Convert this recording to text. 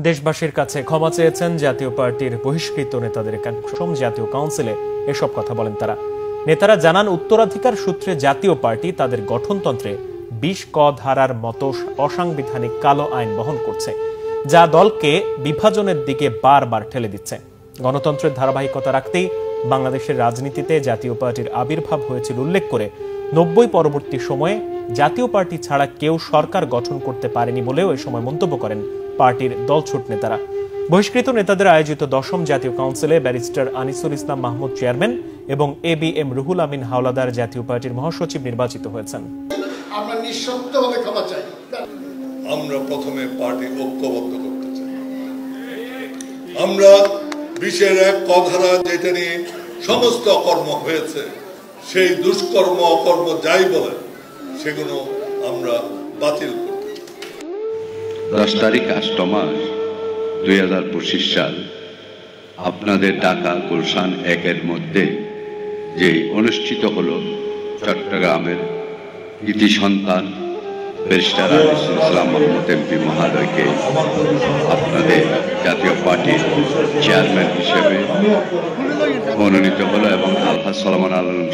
দেশবাসীর কাছে ক্ষমা চেয়েছেন জাতীয় পার্টির বহিষ্কৃত নেতাদের একাংশ। জাতীয় কাউন্সিলে এসব কথা বলেন তারা। নেতারা জানান, উত্তরাধিকার সূত্রে জাতীয় পার্টি তাদের গঠনতন্ত্রে ২০ ক ধারার মতো অসাংবিধানিক কালো আইন বহন করছে, যা দলকে বিভাজনের দিকে বারবার ঠেলে দিচ্ছে। গণতন্ত্রের ধারাবাহিকতা রাখতেই বাংলাদেশের রাজনীতিতে জাতীয় পার্টির আবির্ভাব হয়েছিল উল্লেখ করে ৯০ পরবর্তী সময়ে জাতীয় পার্টি ছাড়া কেউ সরকার গঠন করতে পারেনি বলেও এ সময় মন্তব্য করেন পার্টির দলছুট নেতারা। বহিষ্কৃত নেতাদের আয়োজিত ১০ম জাতীয় কাউন্সিলে ব্যারিস্টার আনিসুল ইসলাম মাহমুদ চেয়ারম্যান এবং এবিএম রুহুল আমিন হাওলাদার জাতীয় পার্টির মহাসচিব নির্বাচিত হয়েছেন। আমরা নিঃশর্তভাবে ক্ষমা চাই। আমরা প্রথমে পার্টি ঐক্যবদ্ধ করতে চাই। আমরা ২০-১ ক ধারা যেটা নিয়ে সমস্ত অকর্ম হয়েছে, সেই দুষ্কর্ম অকর্ম যাই বলে সেগুলো আমরা বাতিল করতে চাই। ১০ তারিখ ৮ মাস ২০২৫ সাল আপনাদের ঢাকা গুলশান ১-এর মধ্যে যে অনুষ্ঠিত হলো চট্টগ্রামের কৃতি সন্তান ব্যারিস্টার আনিসুল ইসলাম মাহমুদ এমপি মহোদয়কে আপনাদের জাতীয় পার্টির চেয়ারম্যান হিসেবে মনোনীত হলো এবং আলহাজ সালামান আলম